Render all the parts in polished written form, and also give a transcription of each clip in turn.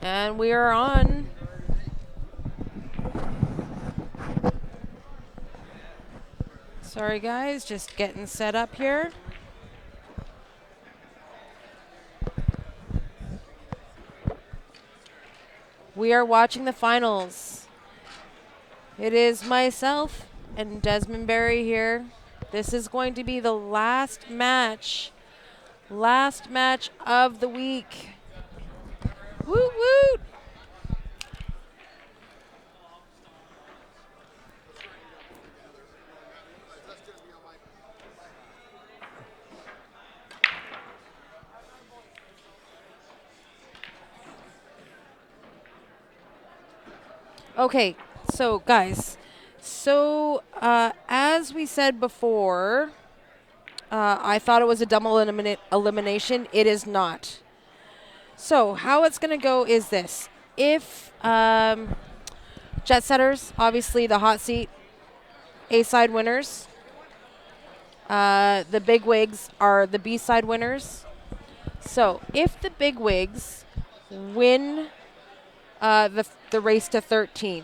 And we are on. Sorry, guys, just getting set up here. We are watching the finals. It is myself and Desmond Berry here. This is going to be the last match of the week. Woot woot! Okay, so guys, as we said before, I thought it was a double elimination. It is not. So how it's going to go is this. If Jet Setters, obviously the hot seat, A-side winners. The Big Wigs are the B-side winners. So if the Big Wigs win the race to 13,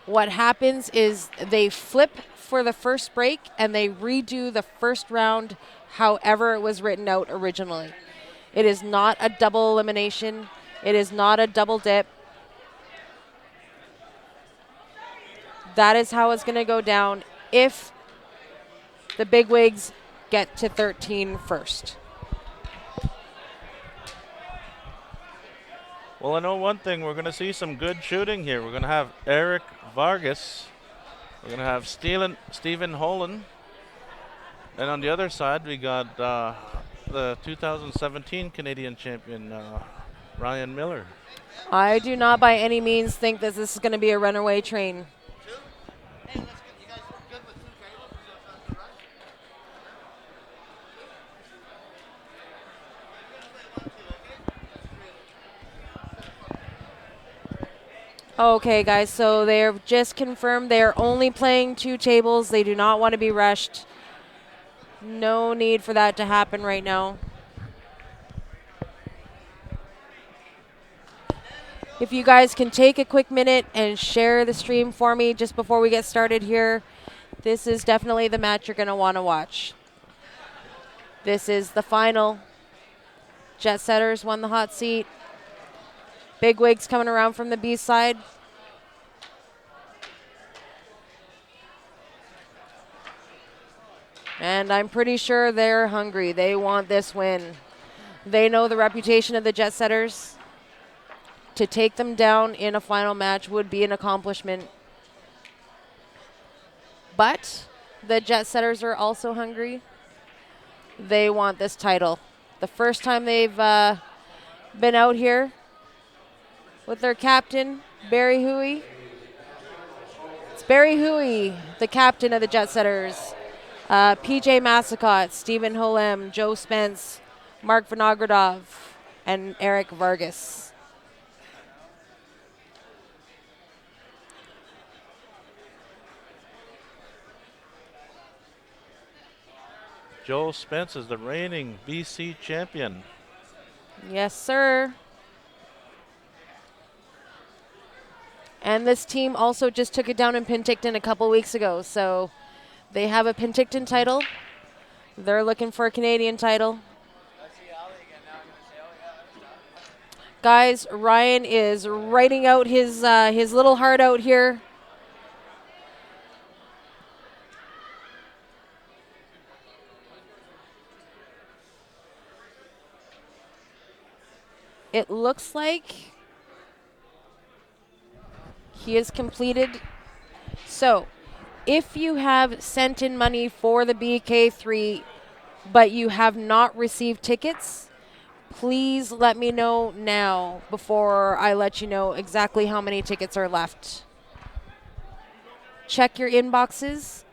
what happens is they flip for the first break and they redo the first round however it was written out originally. It is not a double elimination. It is not a double dip. That is how it's going to go down if the Big Wigs get to 13 first. Well, I know one thing. We're going to see some good shooting here. We're going to have Eric Vargas. We're going to have Stephen Holen. And on the other side, we got the 2017 Canadian champion, Ryan Miller. I do not by any means think that this is going to be a runaway train. Okay, guys, so they're just confirmed they're only playing 2 tables. They do not want to be rushed. No need for that to happen right now. If you guys can take a quick minute and share the stream for me just before we get started here, this is definitely the match you're going to want to watch. This is the final. Jet Setters won the hot seat. Big Wigs coming around from the B side. And I'm pretty sure they're hungry. They want this win. They know the reputation of the Jet Setters. To take them down in a final match would be an accomplishment. But the Jet Setters are also hungry. They want this title. The first time they've been out here with their captain, Barry Huey. It's Barry Huey, the captain of the Jet Setters. PJ Massacott, Stephen Holem, Joe Spence, Mark Vinogradov, and Eric Vargas. Joe Spence is the reigning BC champion. Yes, sir. And this team also just took it down in Penticton a couple weeks ago. So they have a Penticton title. They're looking for a Canadian title. Guys, Ryan is writing out his little heart out here. It looks like he is completed. So, if you have sent in money for the BK3, but you have not received tickets, please let me know now before I let you know exactly how many tickets are left. Check your inboxes.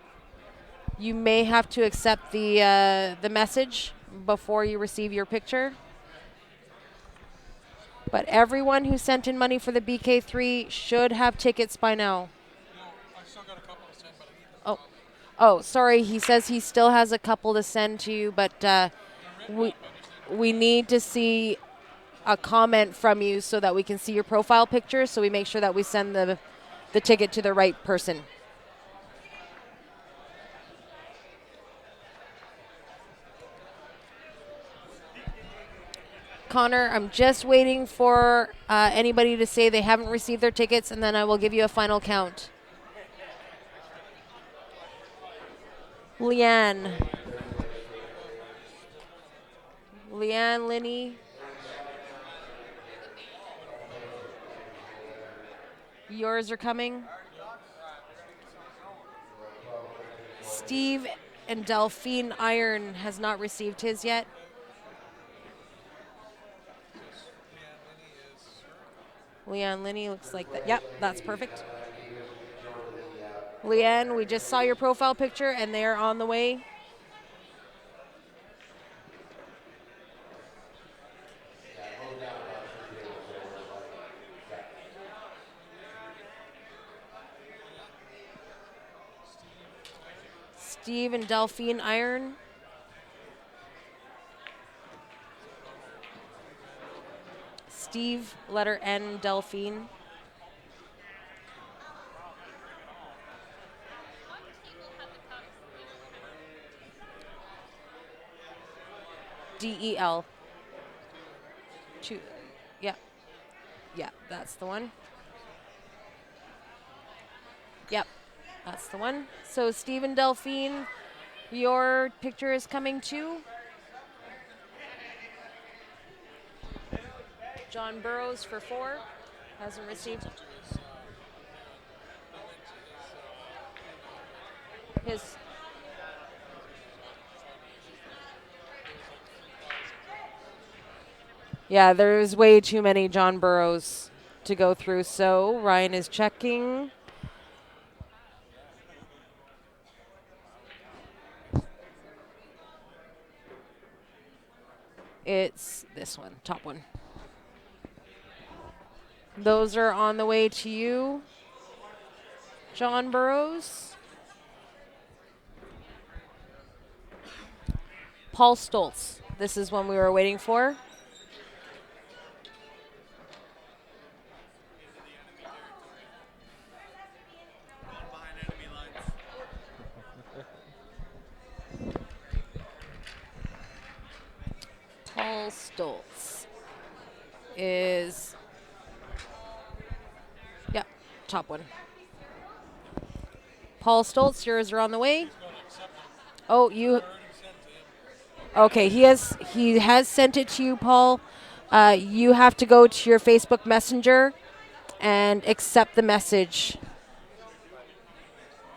You may have to accept the message before you receive your picture. But everyone who sent in money for the BK3 should have tickets by now. Oh, sorry. He says he still has a couple to send to you, but we need to see a comment from you so that we can see your profile picture, so we make sure that we send the ticket to the right person. Connor, I'm just waiting for anybody to say they haven't received their tickets, and then I will give you a final count. Leanne, Linney. Yours are coming. Steve and Delphine Iron has not received his yet. Leanne Linney looks like that. Yep, that's perfect. Leanne, we just saw your profile picture and they are on the way. Steve and Delphine Iron. Steve, letter N, Delphine. DEL. Yeah. Yeah, that's the one. Yep, that's the one. So Stephen Delphine, your picture is coming too. John Burrows for 4 hasn't received his. Yeah, there's way too many John Burrows to go through, so Ryan is checking. It's this one, top one. Those are on the way to you, John Burrows. Paul Stoltz. This is one we were waiting for. Paul Stoltz is, yeah, top one. Paul Stoltz, yours are on the way. Oh, you. Okay, he has sent it to you, Paul. You have to go to your Facebook Messenger and accept the message.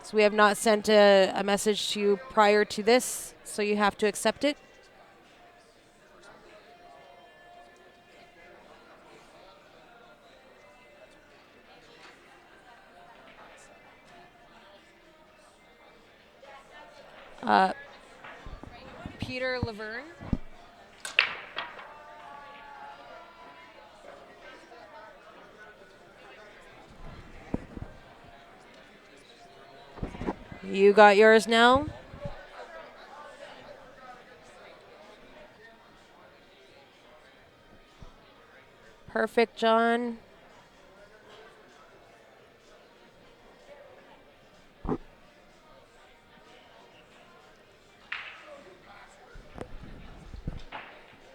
So we have not sent a message to you prior to this, so you have to accept it. Peter Laverne. You got yours now? Perfect, John.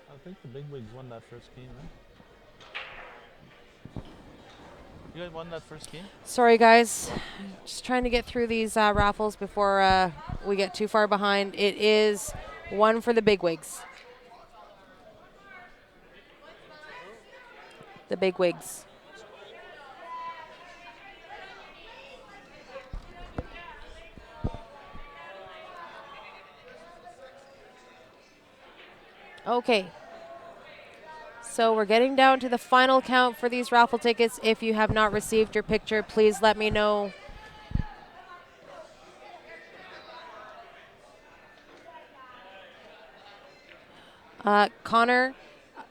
I think the big wigs won that first game, right? You guys won that first game? Sorry, guys. Just trying to get through these raffles before we get too far behind. It is one for the bigwigs. The bigwigs. Okay. So we're getting down to the final count for these raffle tickets. If you have not received your picture, please let me know. Connor,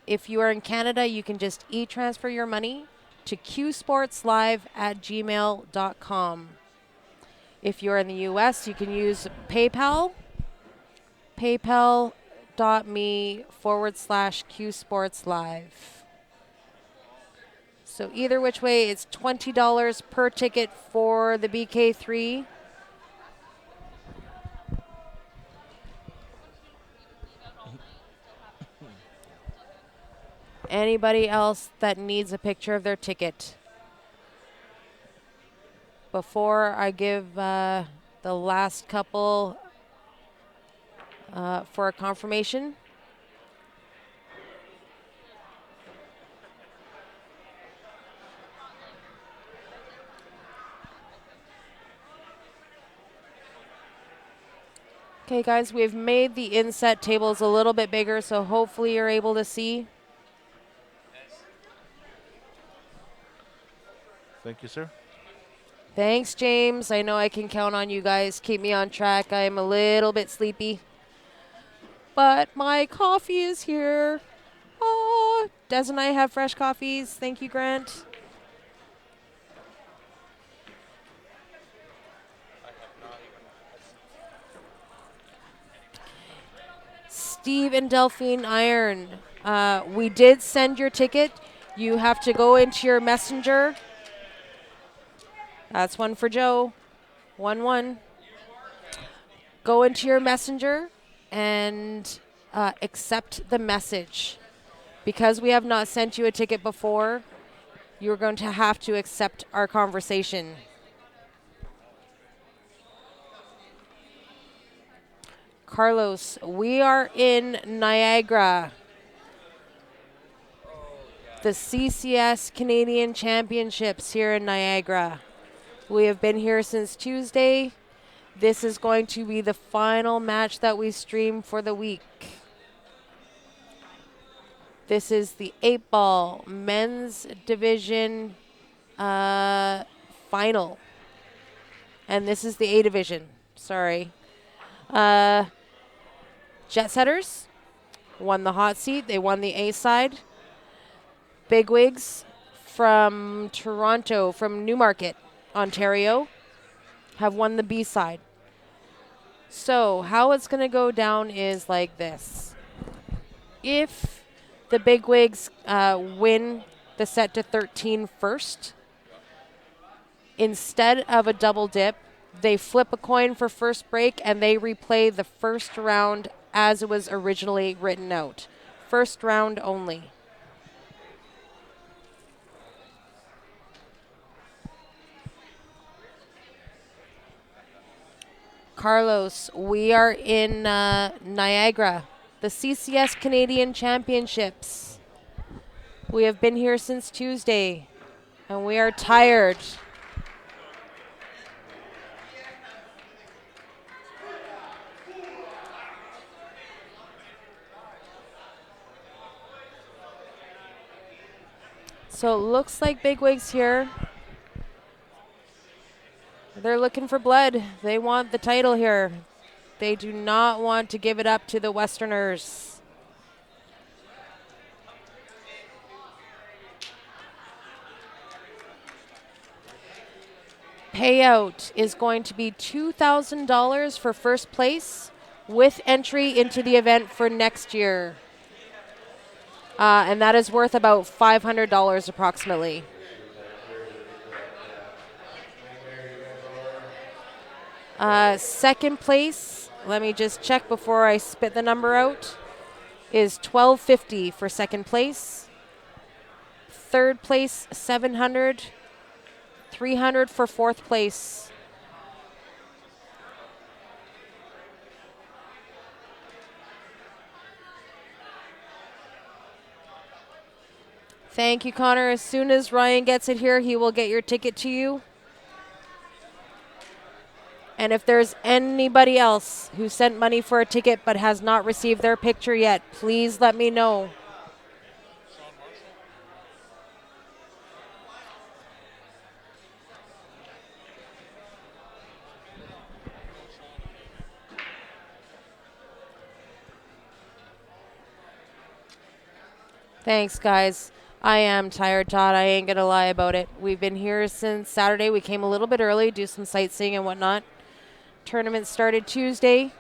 if you are in Canada, you can just e-transfer your money to qsportslive@gmail.com. If you're in the U.S., you can use PayPal, paypal.me/qsportslive. So either which way, it's $20 per ticket for the BK3. Anybody else that needs a picture of their ticket? Before I give the last couple for a confirmation. Okay, guys, we've made the inset tables a little bit bigger, so hopefully you're able to see. Thank you, sir. Thanks, James. I know I can count on you guys. Keep me on track. I'm a little bit sleepy. But my coffee is here. Oh, Des and I have fresh coffees. Thank you, Grant. Steve and Delphine Iron. We did send your ticket. You have to go into your messenger. That's one for Joe. 1-1. Go into your messenger and accept the message. Because we have not sent you a ticket before, you're going to have to accept our conversation. Carlos, we are in Niagara. The CCS Canadian Championships here in Niagara. We have been here since Tuesday. This is going to be the final match that we stream for the week. This is the 8-ball men's division final. And this is the A division. Sorry. Jet Setters won the hot seat. They won the A side. Bigwigs from Toronto, from Newmarket, Ontario, have won the B side. So how it's going to go down is like this. If the Bigwigs win the set to 13 first, instead of a double dip, they flip a coin for first break and they replay the first round as it was originally written out. First round only. Carlos, we are in Niagara, the CCS Canadian Championships. We have been here since Tuesday, and we are tired. So it looks like Bigwigs here. They're looking for blood. They want the title here. They do not want to give it up to the Westerners. Payout is going to be $2,000 for first place with entry into the event for next year. And that is worth about $500 approximately. Second place, let me just check before I spit the number out, is $1,250 for second place. Third place, $700. $300 for fourth place. Thank you, Connor. As soon as Ryan gets it here, he will get your ticket to you. And if there's anybody else who sent money for a ticket but has not received their picture yet, please let me know. Thanks, guys. I am tired, Todd. I ain't going to lie about it. We've been here since Saturday. We came a little bit early, do some sightseeing and whatnot. Tournament started Tuesday,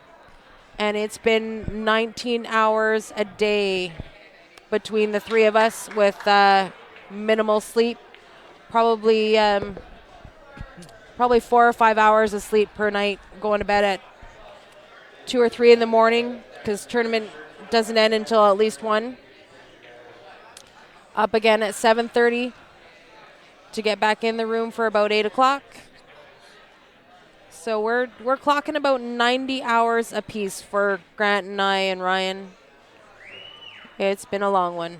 and it's been 19 hours a day between the three of us with minimal sleep, probably 4 or 5 hours of sleep per night, going to bed at 2 or 3 in the morning because tournament doesn't end until at least 1. Up again at 7:30 to get back in the room for about 8 o'clock. So we're clocking about 90 hours apiece for Grant and I and Ryan. It's been a long one.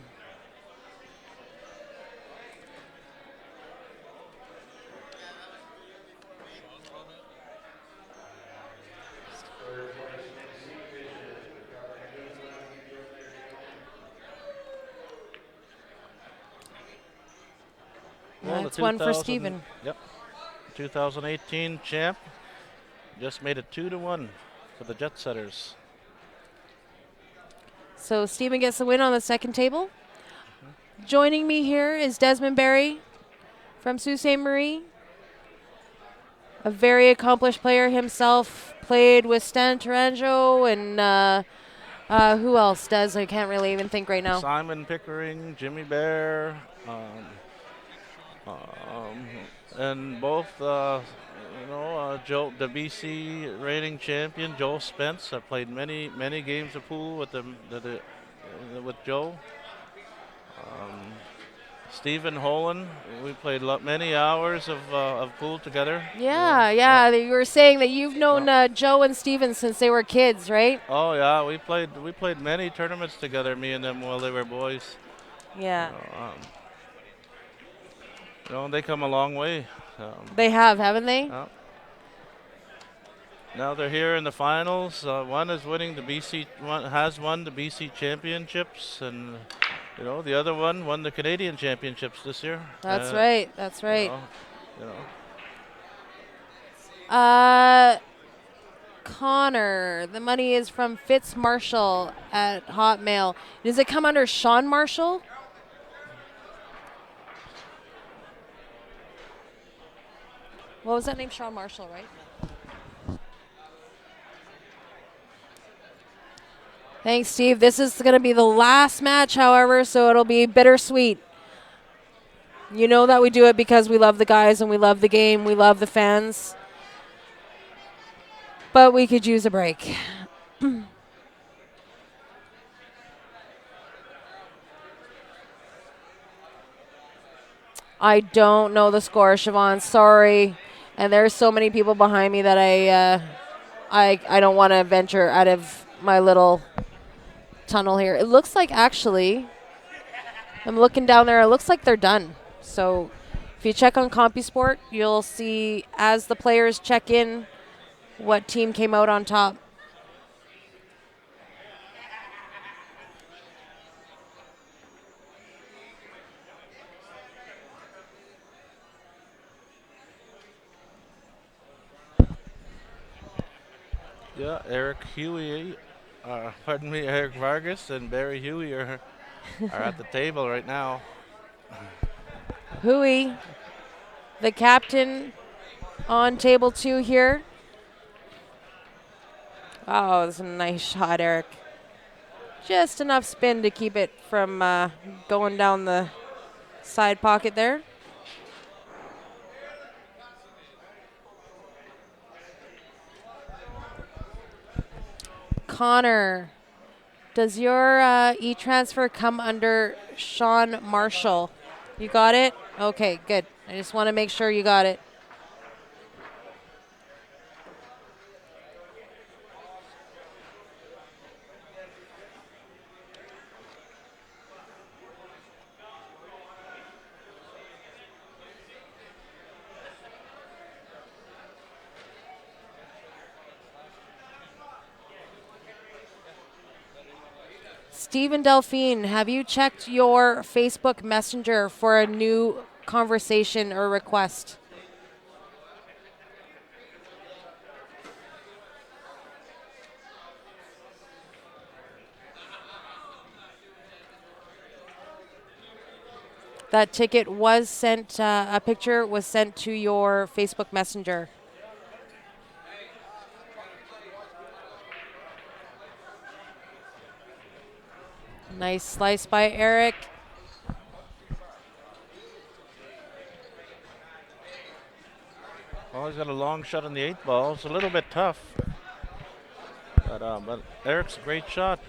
Well, That's one for Steven. Yep. 2018 champ just made it 2-1 for the Jet Setters. So Steven gets the win on the second table. Joining me here is Desmond Barry from Sault Ste. Marie. A very accomplished player himself. Played with Stan Tarango and who else does? I can't really even think right now. Simon Pickering, Jimmy Bear, and both, Joe, the BC reigning champion, Joe Spence. I played many games of pool with with Joe. Stephen Holen, we played many hours of pool together. Yeah. You were saying that you've known Joe and Steven since they were kids, right? Oh yeah, we played many tournaments together, me and them, while they were boys. Yeah. They come a long way. They have, haven't they? Now they're here in the finals. One is winning the BC. One has won the BC championships, and the other one won the Canadian championships this year. That's right. Connor, the money is from Fitz Marshall at Hotmail. Does it come under Sean Marshall? What was that name? Sean Marshall, right? Thanks, Steve. This is going to be the last match, however, so it'll be bittersweet. You know that we do it because we love the guys and we love the game. We love the fans. But we could use a break. I don't know the score, Siobhan. Sorry. And there's so many people behind me that I don't want to venture out of my little tunnel here. It looks like, actually, I'm looking down there, it looks like they're done. So if you check on CompuSport, you'll see as the players check in what team came out on top. Yeah, Eric Vargas and Barry Huey are at the table right now. Huey, the captain, on table 2 here. Oh, that's a nice shot, Eric. Just enough spin to keep it from going down the side pocket there. Connor, does your e-transfer come under Sean Marshall? You got it? Okay, good. I just want to make sure you got it. Stephen Delphine, have you checked your Facebook Messenger for a new conversation or request? That ticket was sent, a picture was sent to your Facebook Messenger. Nice slice by Eric. Oh, he's got a long shot on the 8 ball. It's a little bit tough. But Eric's a great shot.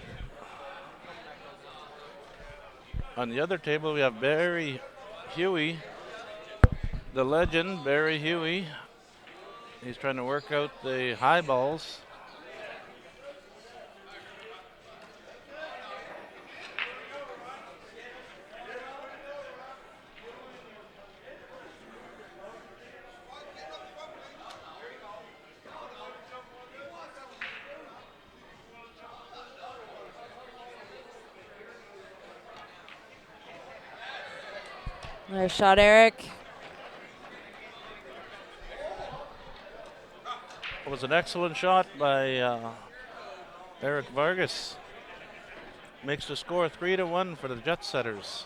On the other table, we have Barry Huey, the legend, Barry Huey. He's trying to work out the high balls. Nice shot, Eric. It was an excellent shot by Eric Vargas. Makes the score 3-1 for the Jet Setters.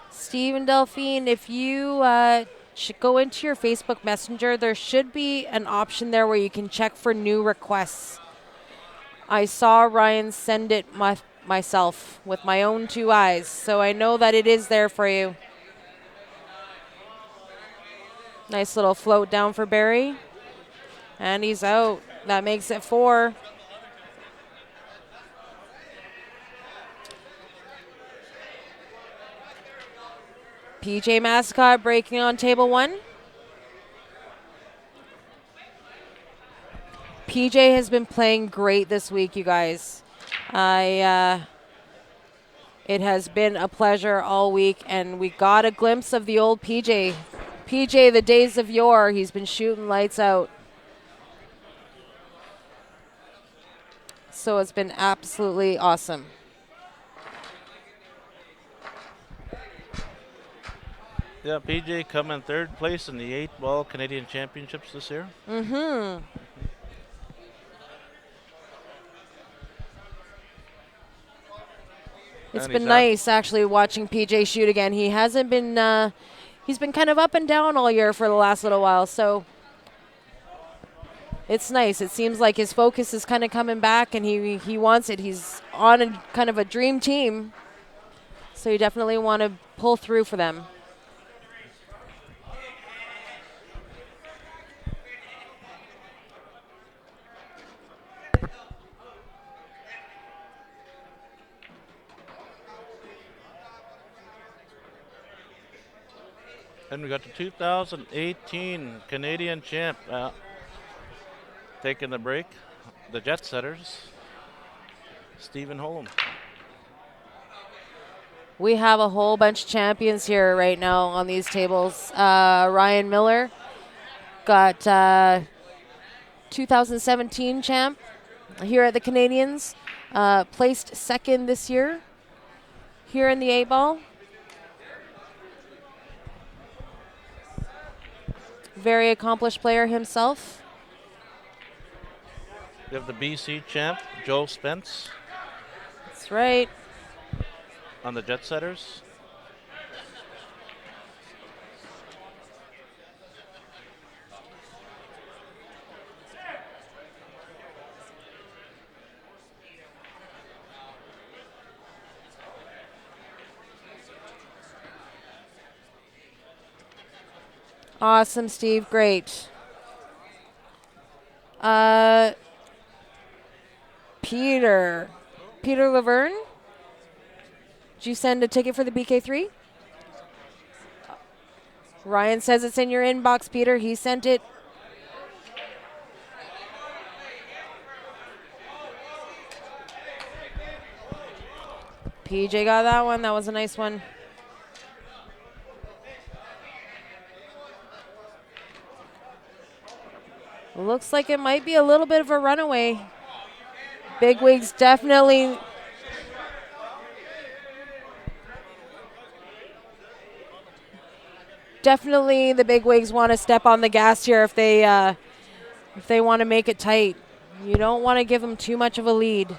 Steve and Delphine, if you should go into your Facebook Messenger, there should be an option there where you can check for new requests. I saw Ryan send it myself with my own 2 eyes, so I know that it is there for you. Nice little float down for Barry. And he's out. That makes it 4. PJ Mascot breaking on table 1. PJ has been playing great this week, you guys. It has been a pleasure all week, and we got a glimpse of the old PJ. PJ, the days of yore, he's been shooting lights out. So it's been absolutely awesome. Yeah, PJ come in 3rd place in the 8-ball Canadian Championships this year. Mm-hmm. It's been nice actually watching PJ shoot again. He hasn't been, he's been kind of up and down all year for the last little while, so it's nice. It seems like his focus is kind of coming back and he wants it. He's on a kind of a dream team, so you definitely want to pull through for them. And we got the 2018 Canadian champ taking the break, the Jet Setters, Stephen Holm. We have a whole bunch of champions here right now on these tables. Ryan Miller got 2017 champ here at the Canadians, placed 2nd this year here in the 8-ball. Very accomplished player himself. We have the BC champ, Joe Spence. That's right. On the Jet Setters. Awesome, Steve. Great. Peter Laverne, did you send a ticket for the BK3? Ryan says it's in your inbox, Peter. He sent it. PJ got that one. That was a nice one. Looks like it might be a little bit of a runaway. Big Wigs definitely the Big Wigs want to step on the gas here if they want to make it tight. You don't want to give them too much of a lead.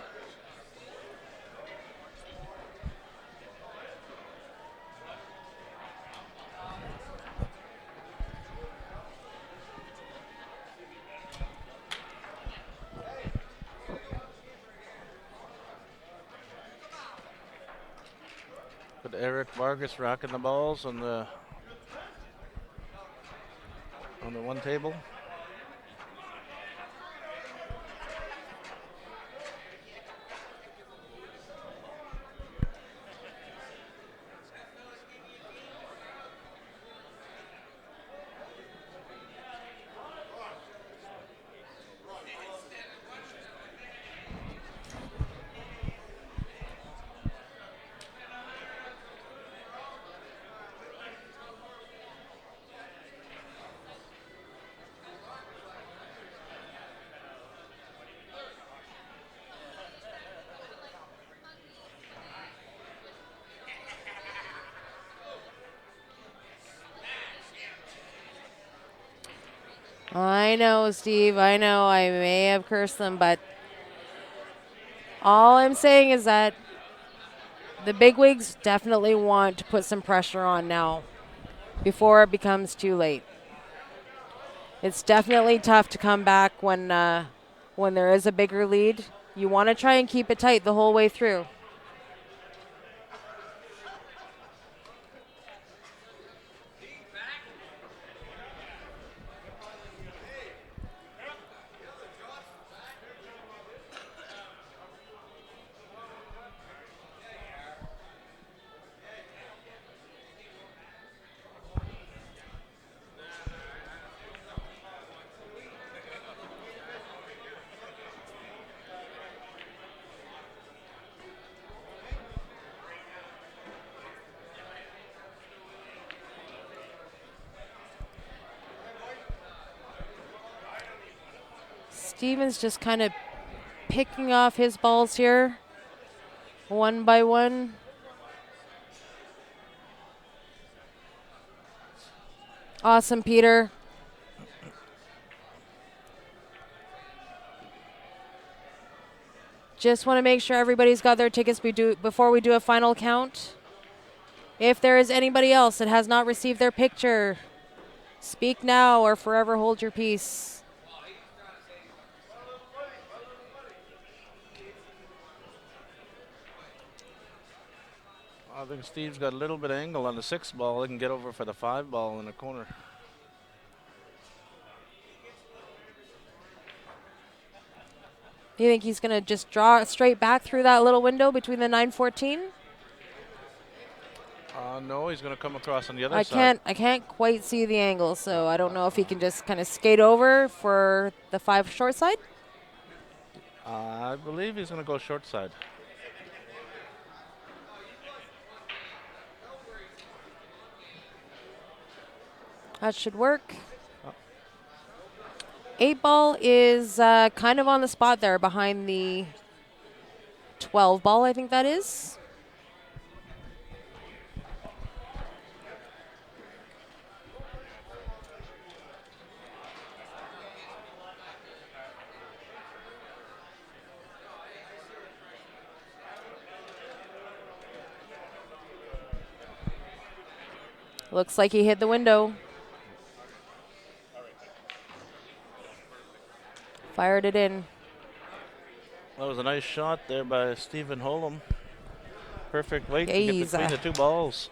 Eric Vargas rocking the balls on the one table. I know, Steve. I know I may have cursed them, but all I'm saying is that the bigwigs definitely want to put some pressure on now before it becomes too late. It's definitely tough to come back when there is a bigger lead. You want to try and keep it tight the whole way through. Steven's just kind of picking off his balls here, one by one. Awesome, Peter. Just want to make sure everybody's got their tickets before we do a final count. If there is anybody else that has not received their picture, speak now or forever hold your peace. I think Steve's got a little bit of angle on the 6 ball. He can get over for the 5 ball in the corner. You think he's going to just draw it straight back through that little window between the 914? No, he's going to come across on the other side. I can't quite see the angle, so I don't know if he can just kind of skate over for the 5 short side. I believe he's going to go short side. That should work. 8 ball is kind of on the spot there behind the 12 ball, I think that is. Looks like he hit the window. Fired it in. That was a nice shot there by Stephen Holm. Perfect weight to get between the 2 balls.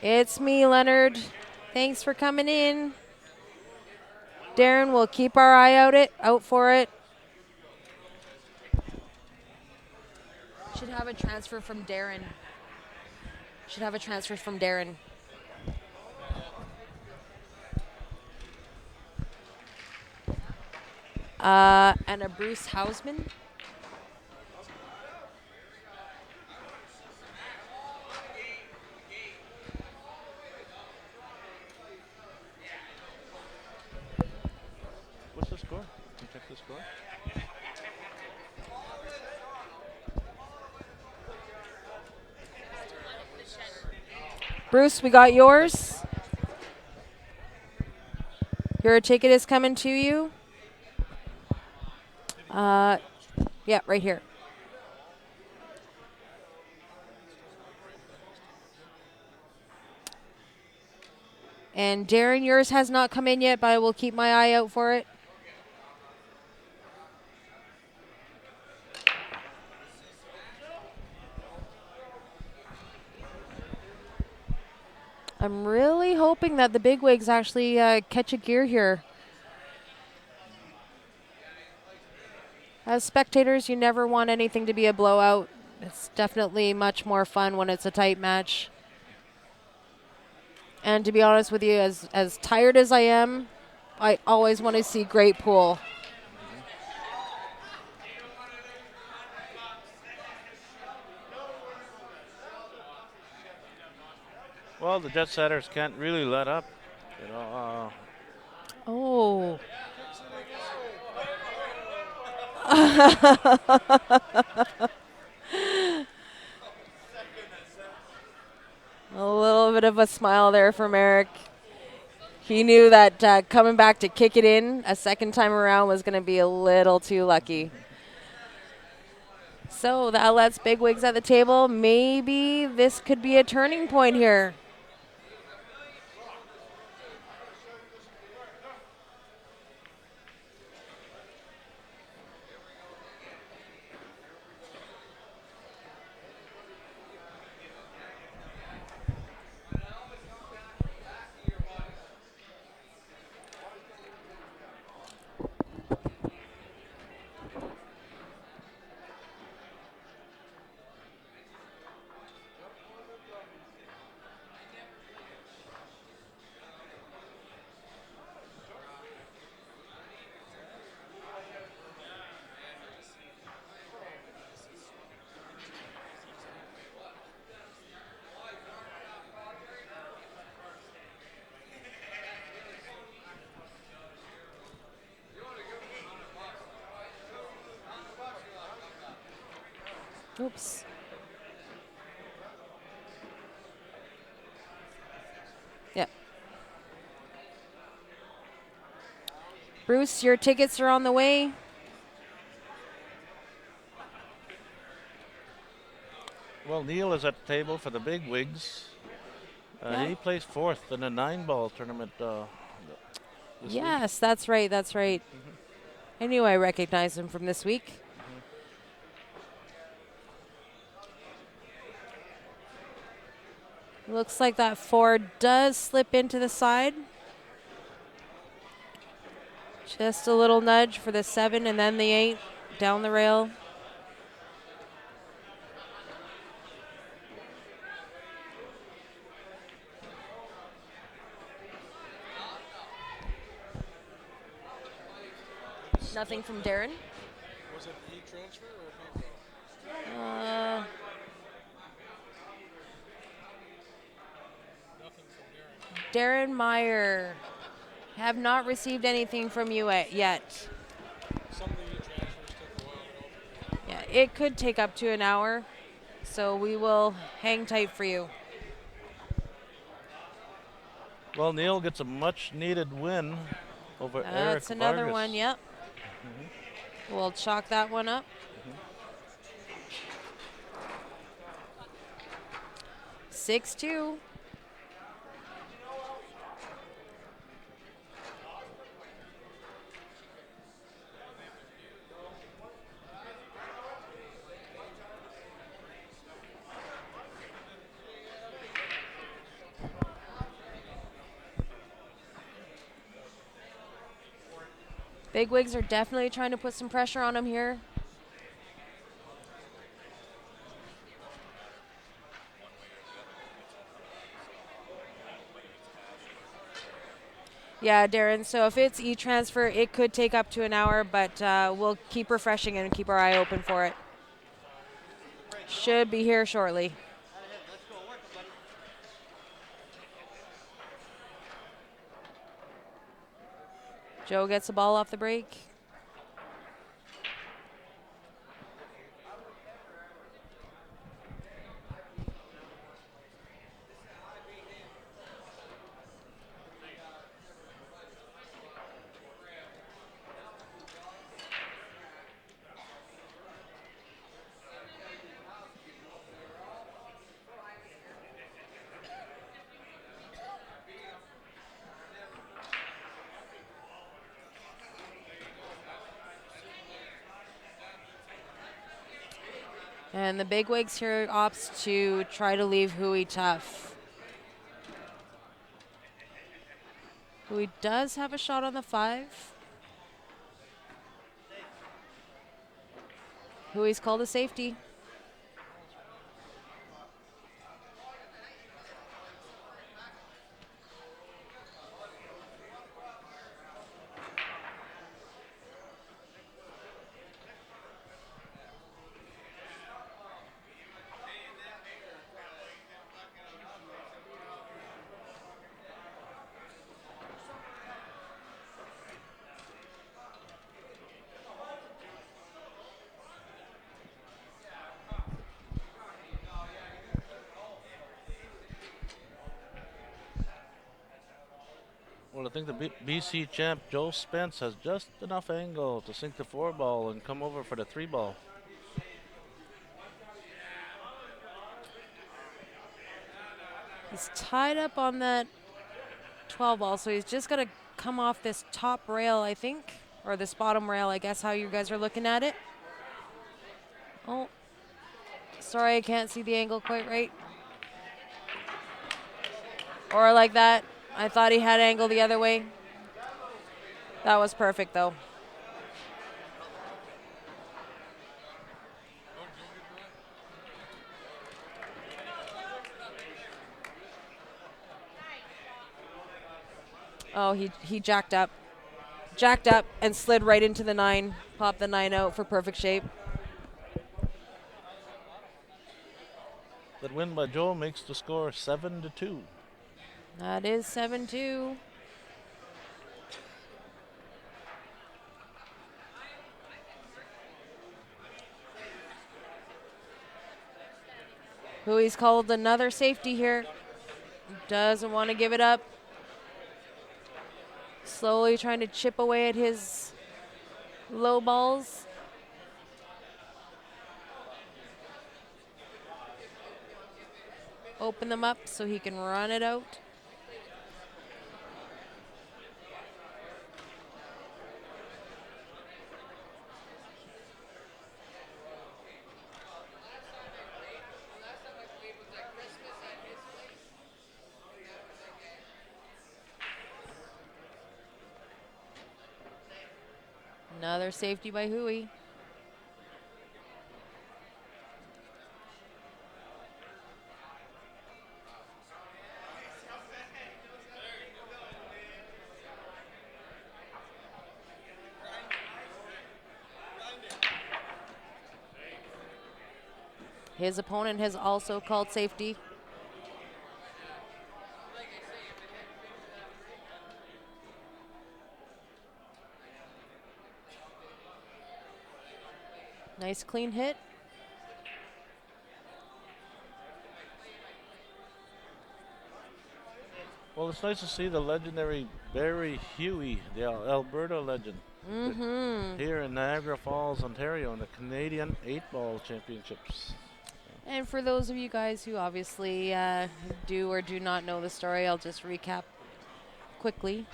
It's me, Leonard. Thanks for coming in. Darren, we'll keep our eye out for it. Should have a transfer from Darren. And a Bruce Hausman. What's the score? Can you check the score? Bruce, we got yours. Your ticket is coming to you. Yeah, right here. And Darren, yours has not come in yet, but I will keep my eye out for it. I'm really hoping that the bigwigs actually catch a gear here. As spectators, you never want anything to be a blowout. It's definitely much more fun when it's a tight match. And to be honest with you, as tired as I am, I always want to see great pool. Well, the jet setters can't really let up. Oh. A little bit of a smile there from Eric. He knew that coming back to kick it in a second time around was going to be a little too lucky. So that lets bigwigs at the table. Maybe this could be a turning point here. Oops. Yep. Bruce, your tickets are on the way. Well, Neil is at the table for the big wigs. Yeah. He placed fourth in the 9-ball tournament. This week. Yes, that's right. That's right. I knew I recognized him from this week. Looks like that 4 does slip into the side. Just a little nudge for the 7 and then the 8 down the rail. Nothing from Darren. Was it e-transfer or PayPal? Nothing from Darren. Darren Meyer. Have not received anything from you yet. Some of the e-transfers took a while to open. Yeah, it could take up to an hour, so we will hang tight for you. Well, Neil gets a much-needed win over Eric That's another Vargas. one, yep. We'll chalk that one up. 6-2. Bigwigs are definitely trying to put some pressure on him here. Yeah, Darren, so if it's e-transfer, it could take up to an hour, but we'll keep refreshing and keep our eye open for it. Should be here shortly. Joe gets the ball off the break. And the bigwigs here opts to try to leave Hui tough. Hui does have a shot on the 5. Hui's called a safety. Well, I think the BC champ Joe Spence has just enough angle to sink the 4 ball and come over for the 3 ball. He's tied up on that 12 ball, so he's just going to come off this top rail, I think, or this bottom rail, I guess, how you guys are looking at it. Oh, sorry, I can't see the angle quite right. Or like that. I thought he had angle the other way. That was perfect, though. Oh, he jacked up. Jacked up and slid right into the 9. Popped the 9 out for perfect shape. That win by Joe makes the score 7-2. That is 7-2. Hui's called another safety here. Doesn't want to give it up. Slowly trying to chip away at his low balls. Open them up so he can run it out. Another safety by Hui. His opponent has also called safety. Nice clean hit. Well, it's nice to see the legendary Barry Huey, the Alberta legend, here in Niagara Falls, Ontario, in the Canadian 8-ball championships. And for those of you guys who obviously do or do not know the story, I'll just recap quickly.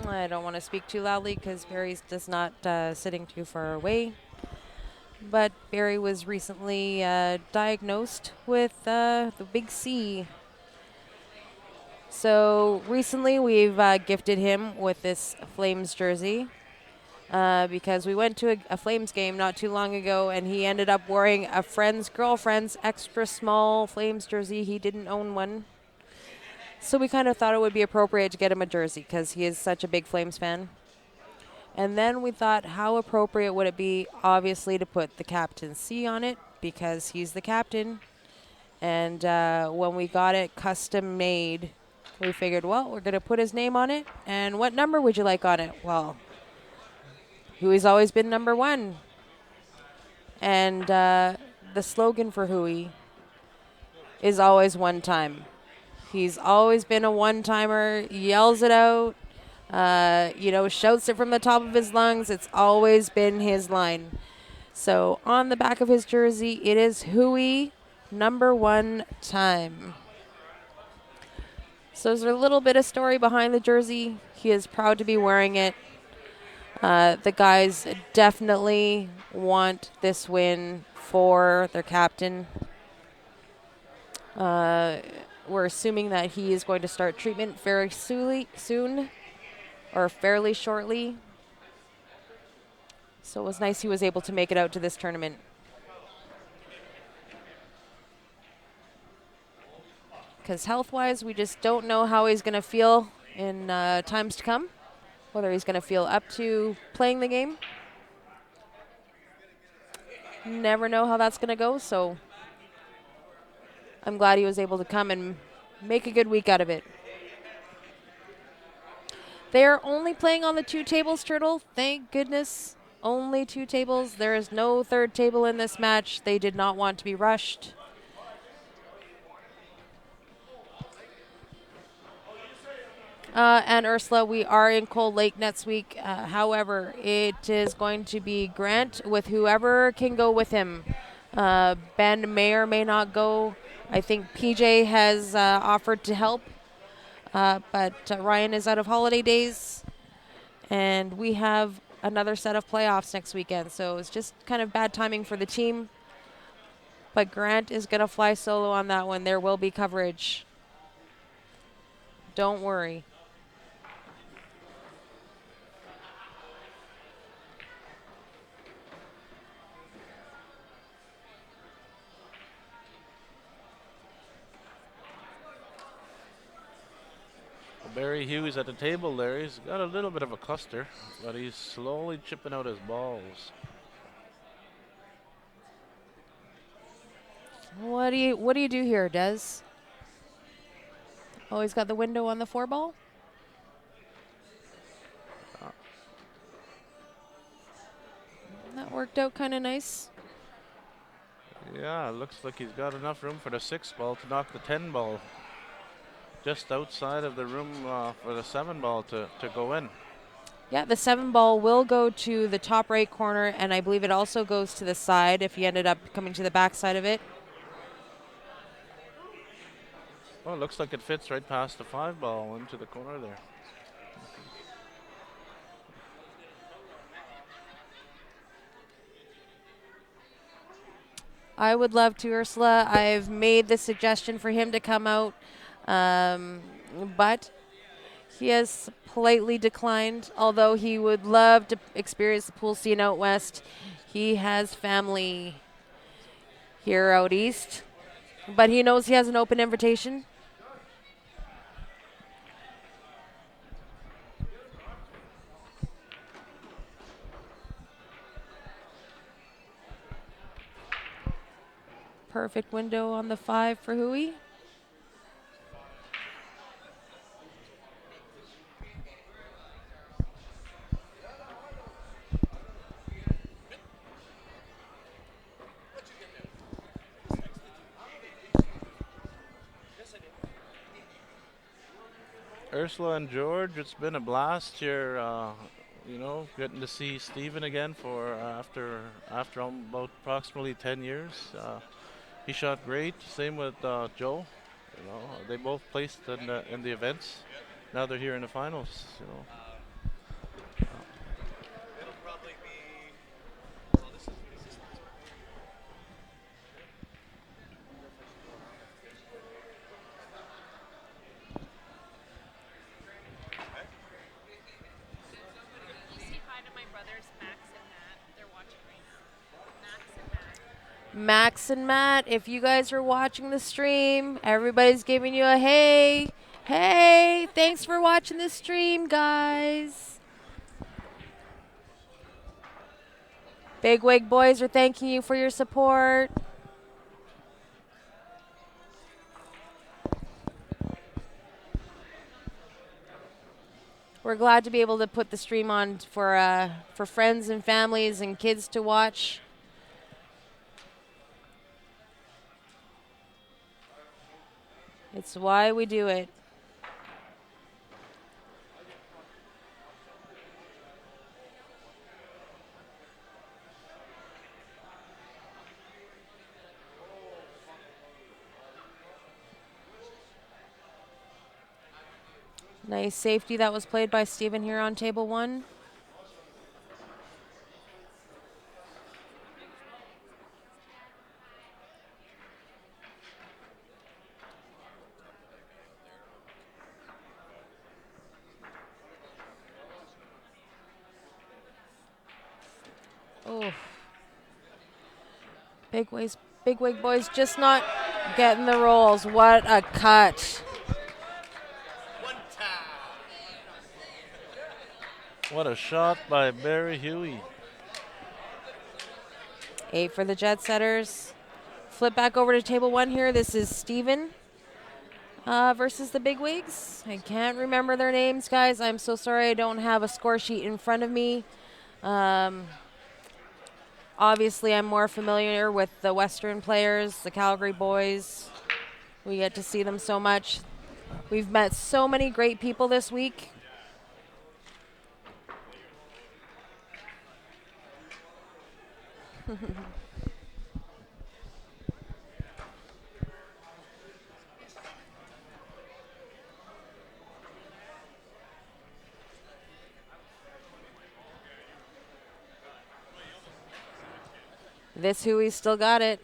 I don't want to speak too loudly because Barry's just not sitting too far away. But Barry was recently diagnosed with the Big C. So recently we've gifted him with this Flames jersey because we went to a Flames game not too long ago and he ended up wearing a friend's girlfriend's extra small Flames jersey. He didn't own one. So we kind of thought it would be appropriate to get him a jersey because he is such a big Flames fan. And then we thought, how appropriate would it be, obviously, to put the Captain C on it because he's the captain. And when we got it custom made, we figured, well, we're going to put his name on it. And what number would you like on it? Well, Hui's always been number 1. And the slogan for Hui is always one time. He's always been a one-timer, yells it out, shouts it from the top of his lungs. It's always been his line. So on the back of his jersey, it is Hui, number 1 time. So there's a little bit of story behind the jersey. He is proud to be wearing it. The guys definitely want this win for their captain. we're assuming that he is going to start treatment very soon or fairly shortly. So it was nice he was able to make it out to this tournament. Because health-wise, we just don't know how he's going to feel in times to come, whether he's going to feel up to playing the game. Never know how that's going to go, so I'm glad he was able to come and make a good week out of it. They are only playing on the 2 tables, Turtle. Thank goodness. Only 2 tables. There is no third table in this match. They did not want to be rushed. And Ursula, we are in Cold Lake next week. However, it is going to be Grant with whoever can go with him. Ben may or may not go. I think PJ has offered to help, but Ryan is out of holiday days, and we have another set of playoffs next weekend. So it's just kind of bad timing for the team. But Grant is going to fly solo on that one. There will be coverage. Don't worry. Barry Hughes at the table there. He's got a little bit of a cluster, but he's slowly chipping out his balls. What do you do here, Des? Oh, he's got the window on the 4-ball? That worked out kind of nice. Yeah, looks like he's got enough room for the 6-ball to knock the 10-ball just outside of the room for the 7-ball to go in. Yeah, the 7-ball will go to the top right corner, and I believe it also goes to the side if he ended up coming to the back side of it. Well, it looks like it fits right past the 5-ball into the corner there. I would love to, Ursula. I've made the suggestion for him to come out, but he has politely declined, although he would love to experience the pool scene out west. He has family here out east, but he knows he has an open invitation. Perfect window on the 5 for Hui. Ursula and George, it's been a blast here. You know, getting to see Stephen again for after about approximately 10 years. He shot great. Same with Joe. You know, they both placed in the events. Now they're here in the finals. You know. It'll probably be. Well, this is. Say hi to my brothers, Max and Matt. They're watching right now. Max and Matt. Max and Matt, if you guys are watching the stream, everybody's giving you a hey. Hey, thanks for watching the stream, guys. Big Wig Boys are thanking you for your support. We're glad to be able to put the stream on for friends and families and kids to watch. It's why we do it. Nice safety that was played by Stephen here on table 1. Oh. Big wig boys just not getting the rolls. What a cut. What a shot by Barry Huey. 8 for the Jet Setters. Flip back over to table 1 here. This is Steven versus the Bigwigs. I can't remember their names, guys. I'm so sorry I don't have a score sheet in front of me. Obviously, I'm more familiar with the Western players, the Calgary boys. We get to see them so much. We've met so many great people this week. This Huey still got it.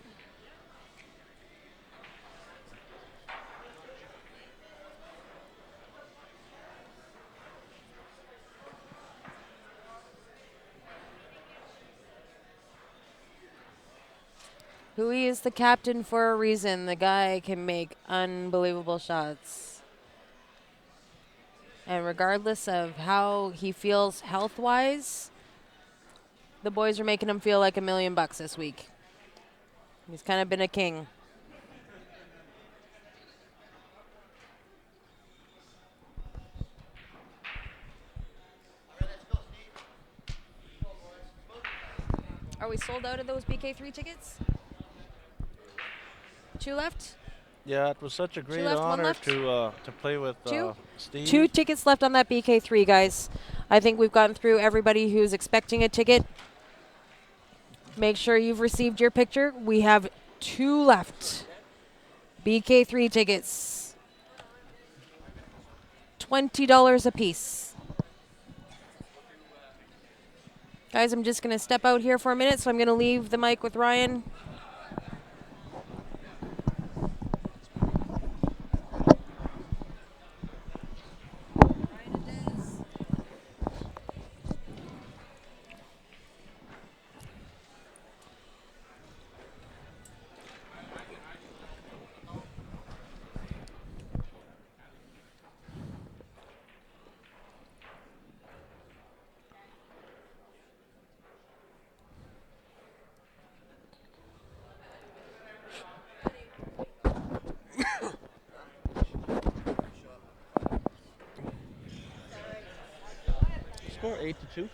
Huey is the captain for a reason. The guy can make unbelievable shots. And regardless of how he feels health-wise, the boys are making him feel like $1 million this week. He's kind of been a king. Are we sold out of those BK3 tickets? 2 left? Yeah, it was such a great left, one honor left? to play with Two? Steve. 2 tickets left on that BK3, guys. I think we've gotten through everybody who's expecting a ticket. Make sure you've received your picture. We have 2 left. BK3 tickets. $20 a piece. Guys, I'm just going to step out here for a minute, so I'm going to leave the mic with Ryan. Score 8-2.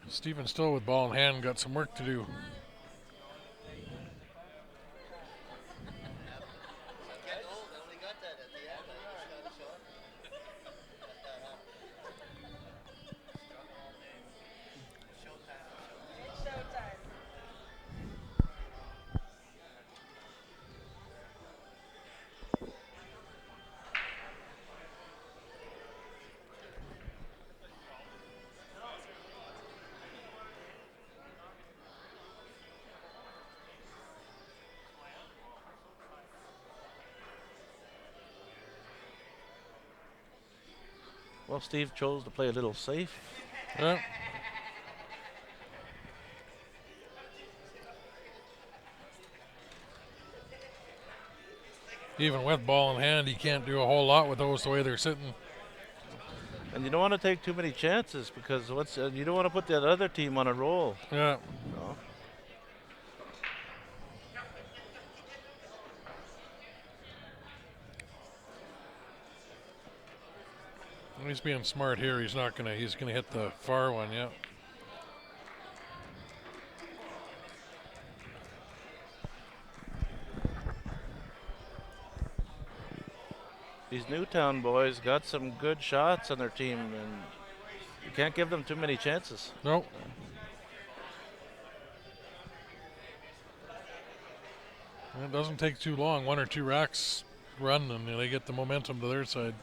Steven still with ball in hand, got some work to do. Well, Steve chose to play a little safe. Yeah. Even with ball in hand, he can't do a whole lot with those the way they're sitting. And you don't want to take too many chances because you don't want to put that other team on a roll. Yeah. No. He's being smart here. He's gonna hit the far one, yeah. These Newtown boys got some good shots on their team, and you can't give them too many chances. Nope. It doesn't take too long. 1 or 2 racks run, and they get the momentum to their side.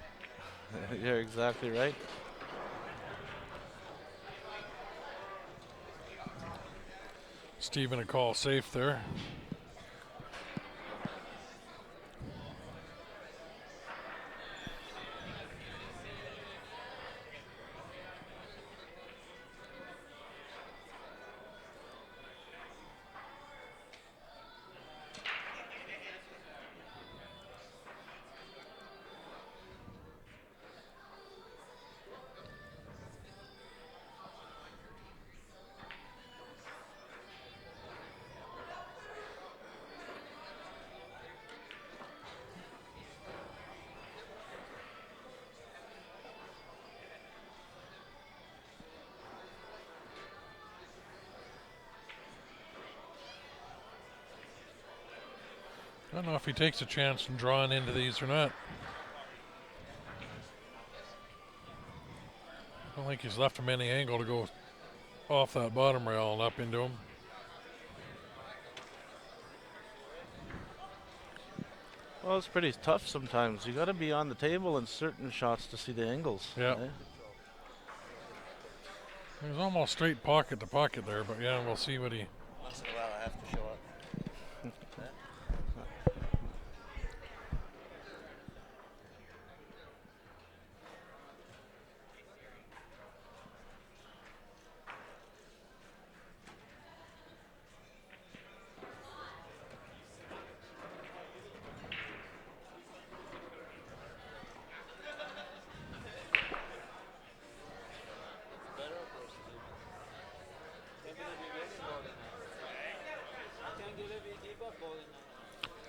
You're exactly right. Steven a call safe there. I don't know if he takes a chance in drawing into these or not. I don't think he's left him any angle to go off that bottom rail and up into him. Well, it's pretty tough sometimes. You got to be on the table in certain shots to see the angles. Yeah. eh? He was almost straight pocket to pocket there, but yeah, we'll see what he. Once in a while, I have to show up.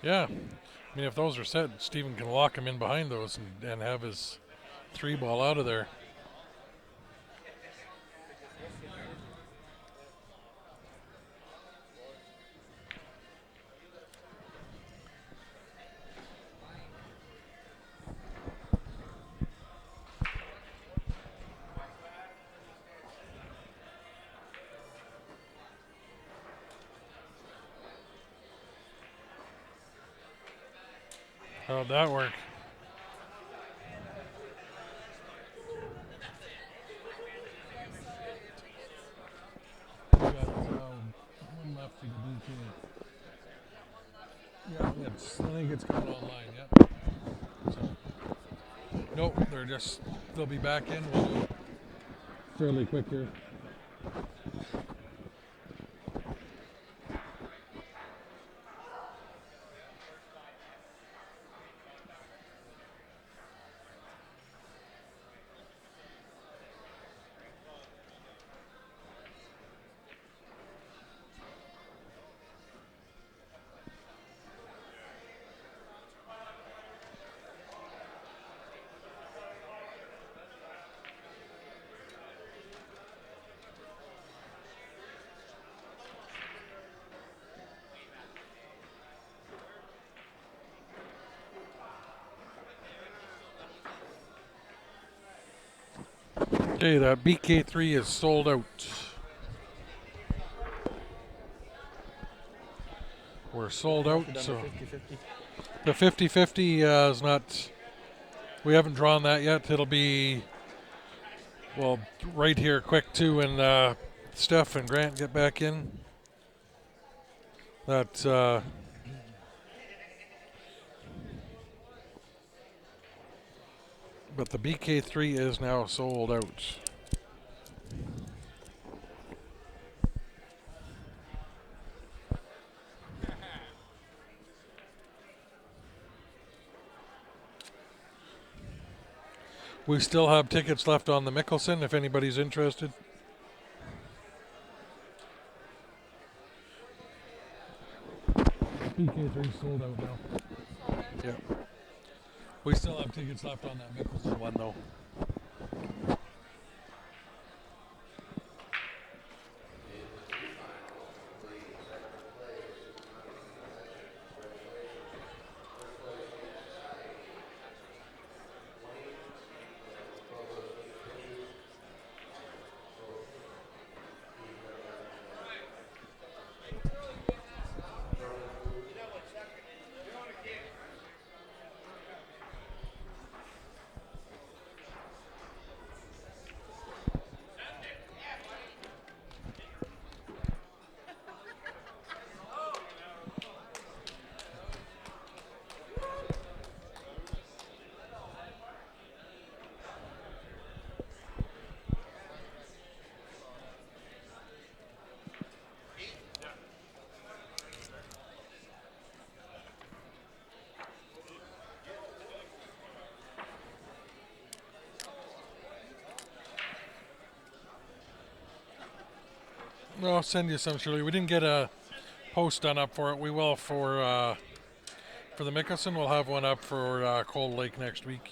Yeah. I mean, if those are set, Stephen can lock him in behind those and have his 3 ball out of there. How'd that work? Got one left to the DK. Yeah, I think it's coming online. Yep. So, nope, they'll be back in. We'll do it fairly quick here. Okay, that BK3 is sold out. We're sold out, so 50-50. the 50-50 is not. We haven't drawn that yet. It'll be right here, quick too, when Steph and Grant get back in. That. But the BK3 is now sold out. We still have tickets left on the Mickelson if anybody's interested. BK3 sold out now. Yeah. We still have tickets left on that Mickelson one though. I'll send you some, Shirley. We didn't get a post done up for it. We will for the Mickelson. We'll have one up for Cold Lake next week.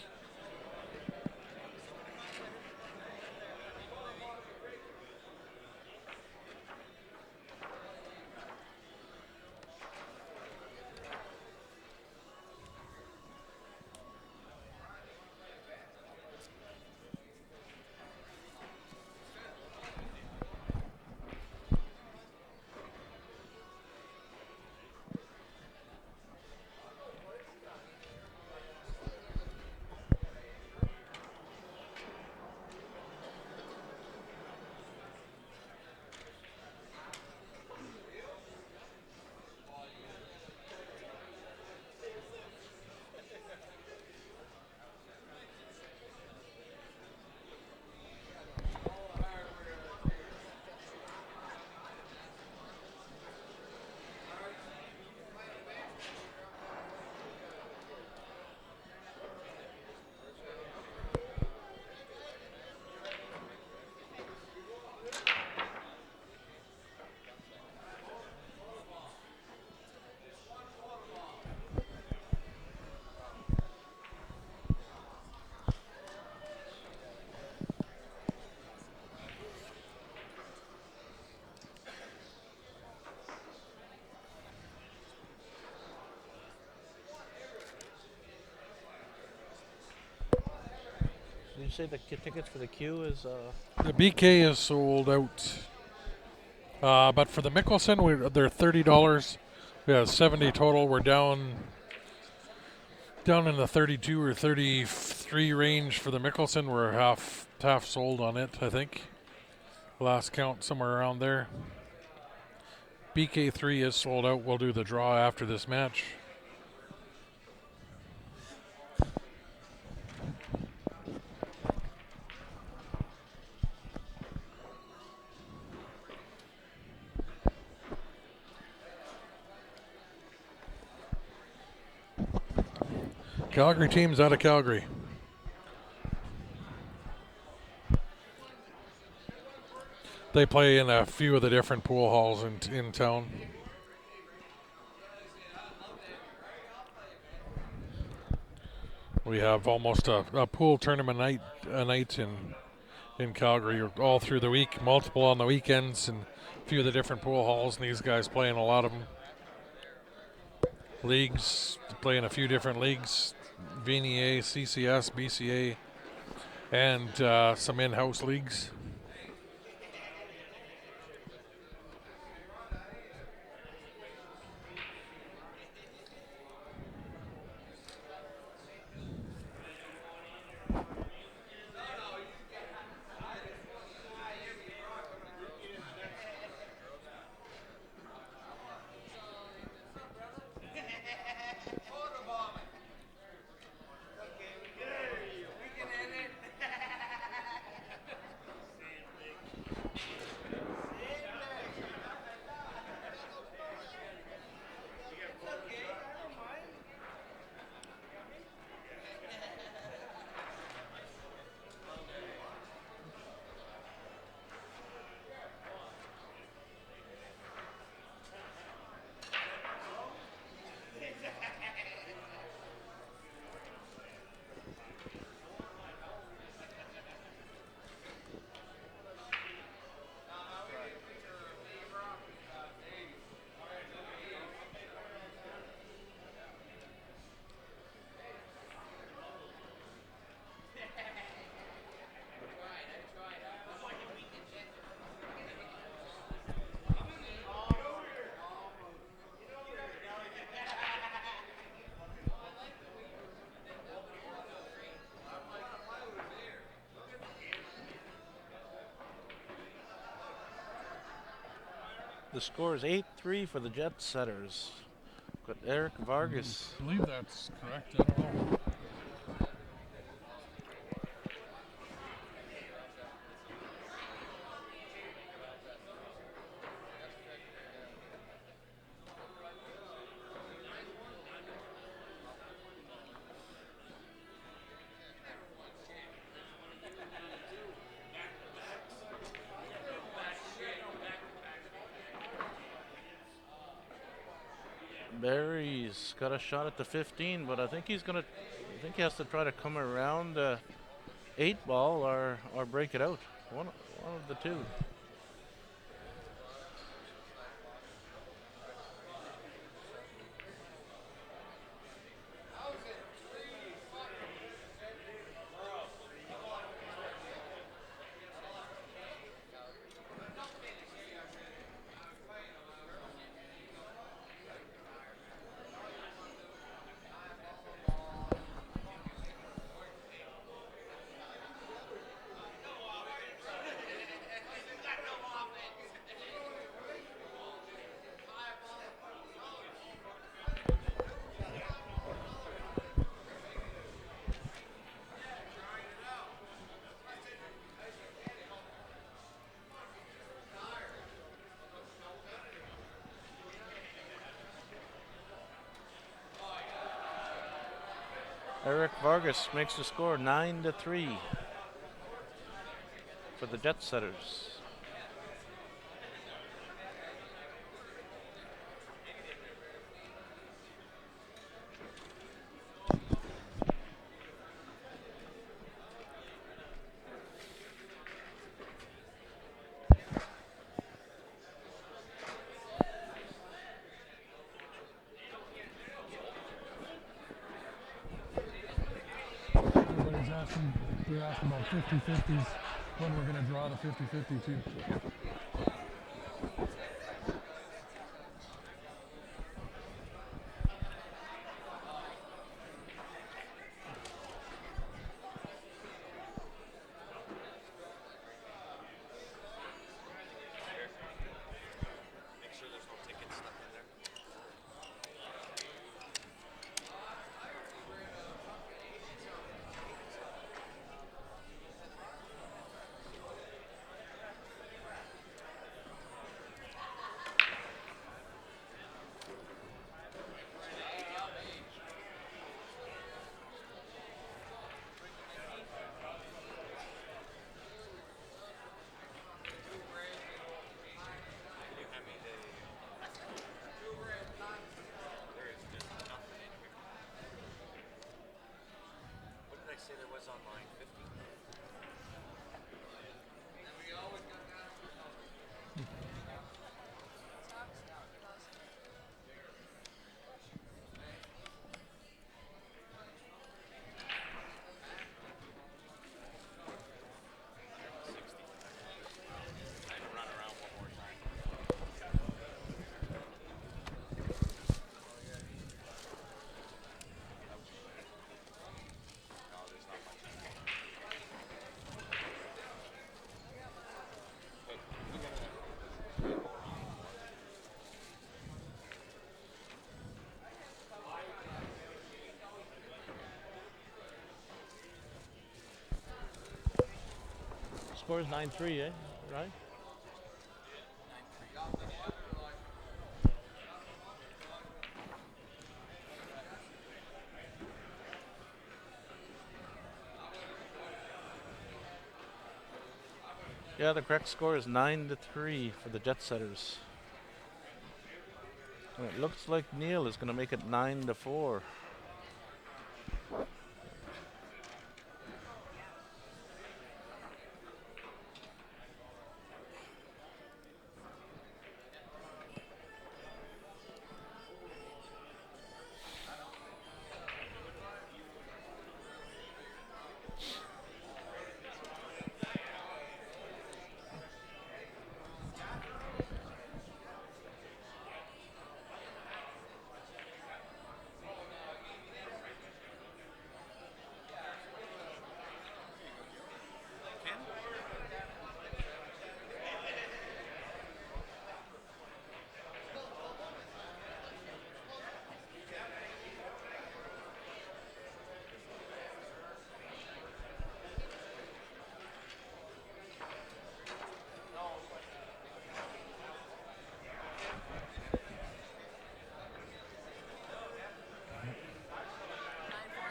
say the tickets for the queue is? The BK is sold out. But for the Mickelson, they're $30. We have 70 total. We're down in the 32 or 33 range for the Mickelson. We're half sold on it, I think. Last count somewhere around there. BK3 is sold out. We'll do the draw after this match. Calgary team's out of Calgary. They play in a few of the different pool halls in town. We have almost a pool tournament night in Calgary all through the week, multiple on the weekends, and a few of the different pool halls, and these guys play in a lot of them. Leagues, play in a few different leagues, VNA, CCS, BCA, and some in-house leagues. The score is 8-3 for the Jet Setters. Got Eric Vargas. I believe that's correct. I don't know. Barry's got a shot at the 15, but I think he has to try to come around the 8-ball or break it out. One of the two. Eric Vargas makes the score 9-3 for the Jet Setters. They're asking about 50-50s when we're going to draw the 50-50 too. Make sure there's no tickets stuck in there. Can you hand me the? There's nothing in here. What did I say there was on line 50? I'd run around one more time. No, there's not much. But we gotta go around. Score is 9-3, eh? Right? Yeah, the correct score is 9-3 for the Jet Setters. And it looks like Neil is going to make it 9-4.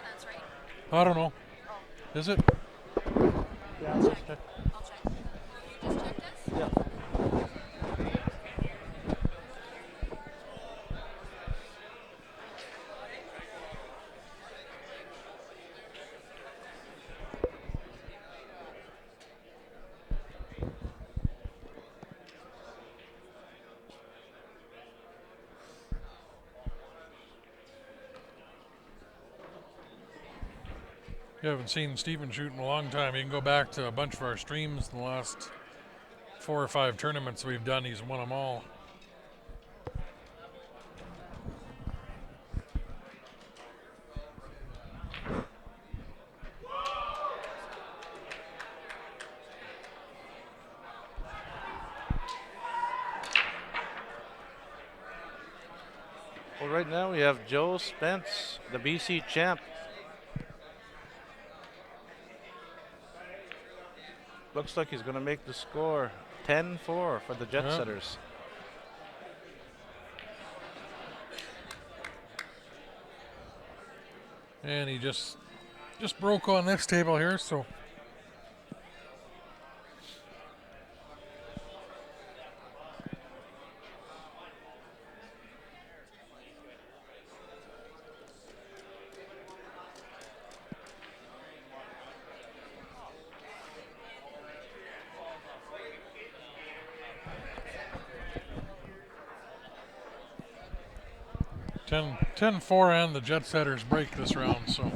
That's right. I don't know. Is it? Yeah, let's check. I'll check. You just checked this? Yeah. You haven't seen Steven shoot in a long time. You can go back to a bunch of our streams in the last 4 or 5 tournaments we've done. He's won them all. Well, right now we have Joe Spence, the BC champ. Looks like he's going to make the score 10-4 for the Jet Yeah. Setters. And he just broke on this table here, so ten 4 and the Jet Setters break this round, so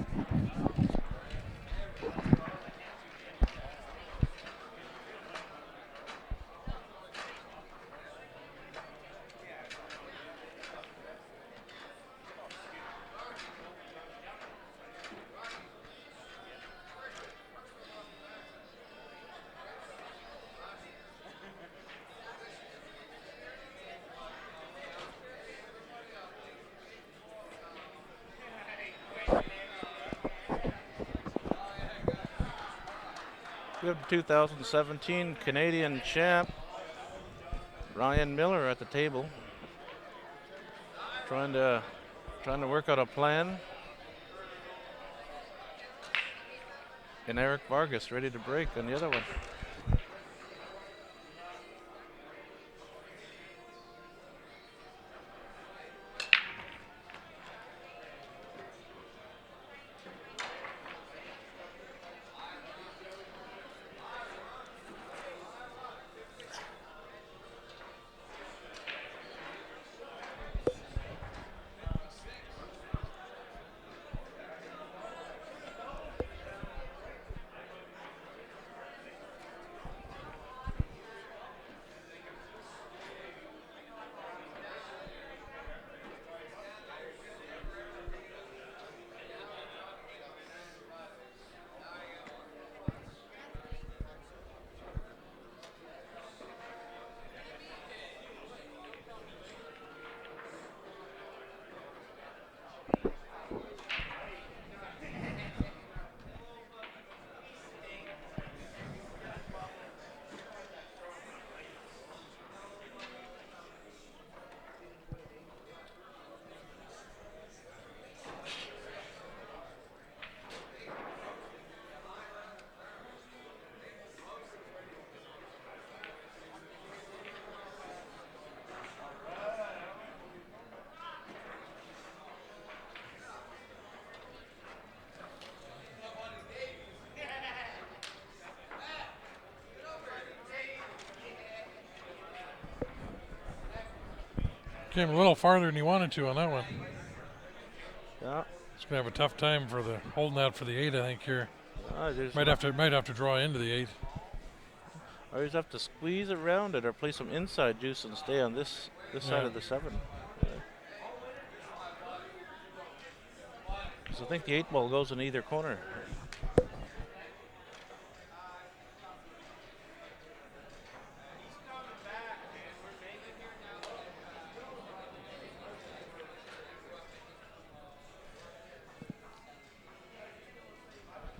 We have the 2017 Canadian champ, Ryan Miller, at the table. Trying to work out a plan. And Eric Vargas ready to break on the other one. Came a little farther than he wanted to on that one. Yeah. He's gonna have a tough time for the holding that for the 8, I think here. There's Might have to draw into the 8. Or you just have to squeeze around it or play some inside juice and stay on this side of the 7. So I think the 8 ball goes in either corner.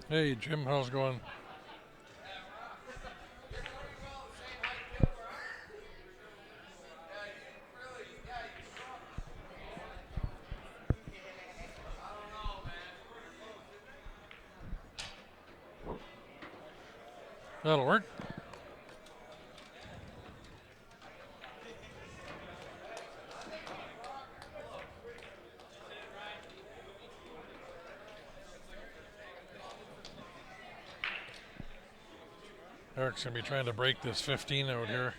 Hey Jim, how's it going? That'll work. Eric's going to be trying to break this 15 out here.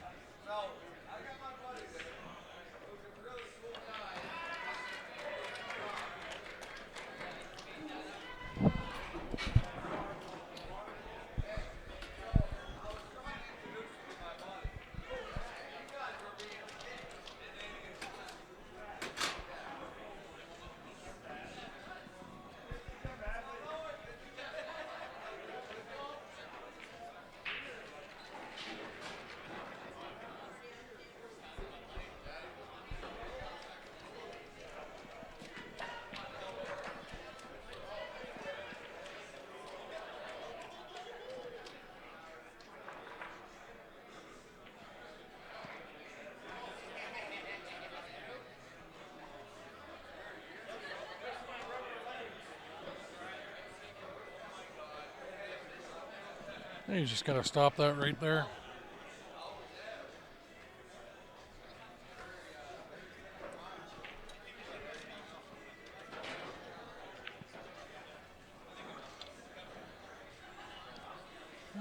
You just got to stop that right there.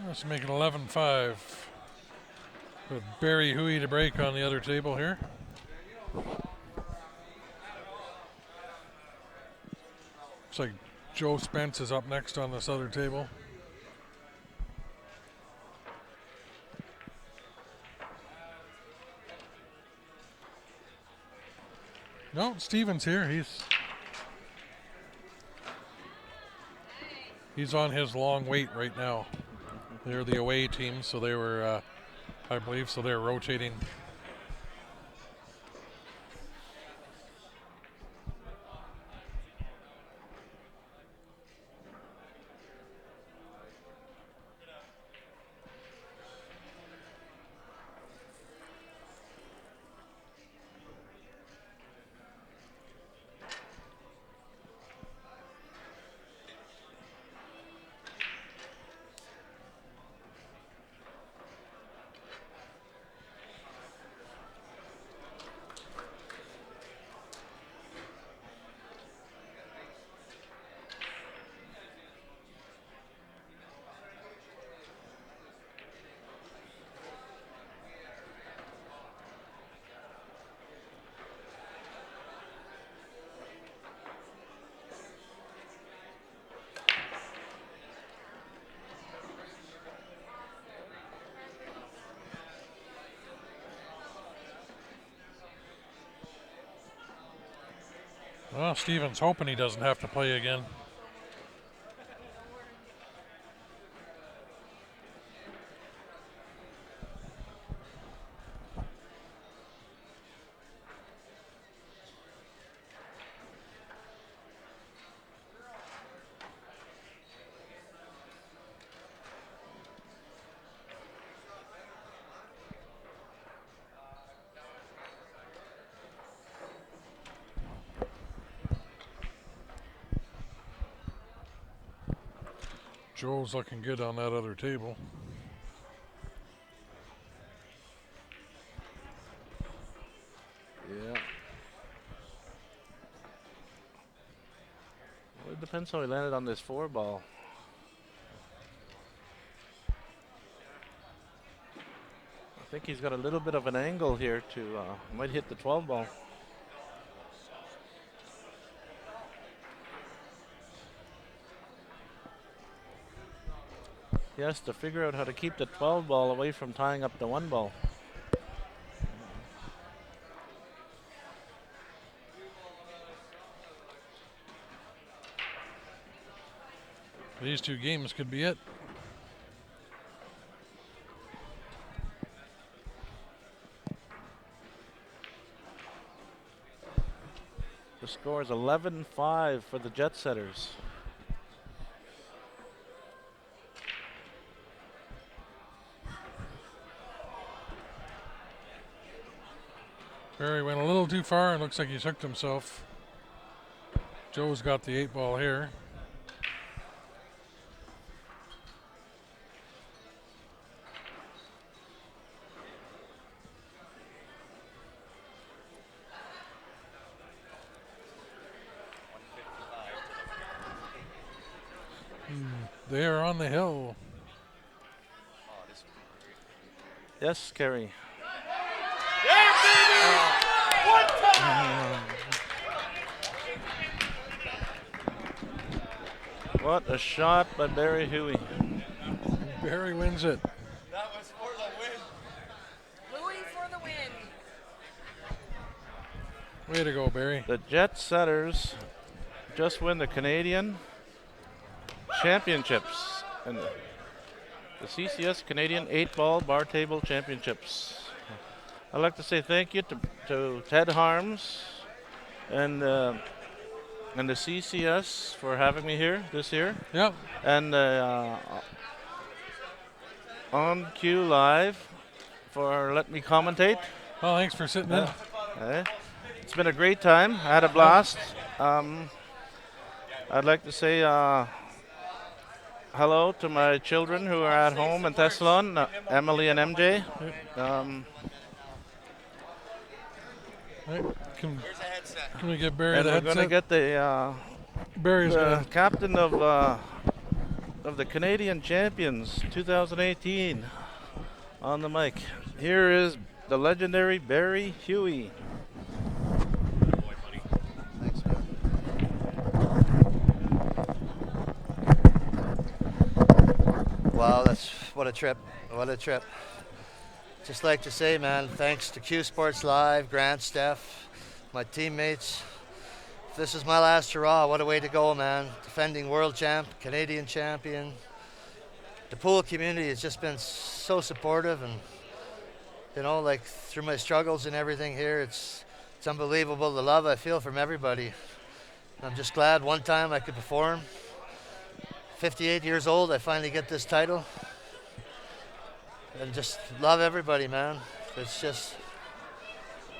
Let's make it 11-5. With Barry Huey to break on the other table here. Looks like Joe Spence is up next on this other table. No, Steven's here. He's on his long wait right now. They're the away team, so they were, I believe, so they're rotating. Well, Steven's hoping he doesn't have to play again. Joe's looking good on that other table. Yeah. Well, it depends how he landed on this 4-ball. I think he's got a little bit of an angle here to might hit the 12-ball. He has to figure out how to keep the 12-ball away from tying up the 1-ball. These two games could be it. The score is 11-5 for the Jet Setters. Barry went a little too far and looks like he's hooked himself. Joe's got the 8-ball here. They are on the hill. Yes, Kerry. What a shot by Barry Huey. Barry wins it. That was for the win. Louis for the win. Way to go, Barry. The Jet Setters just win the Canadian Championships and the CCS Canadian 8-ball bar table championships. I'd like to say thank you to Ted Harms and the CCS for having me here this year, Yep. and On Cue Live for letting me commentate. Well, thanks for sitting in. It's been a great time. I had a blast. I'd like to say hello to my children who are at home in Thessalon, Emily and MJ. Right. Can Here's a headset. we get Barry And the we're going to headset? get the Barry's gonna. captain of the Canadian Champions 2018 on the mic. Here is the legendary Barry Huey. Boy, buddy. Thanks, man. Wow, that's what a trip. What a trip. Just like to say, man, thanks to Q Sports Live, Grant, Steph, my teammates. If this is my last hurrah, what a way to go, man. Defending world champ, Canadian champion. The pool community has just been so supportive, and you know, like through my struggles and everything here, it's unbelievable the love I feel from everybody. I'm just glad one time I could perform. 58 years old, I finally get this title. And just love everybody, man. It's just,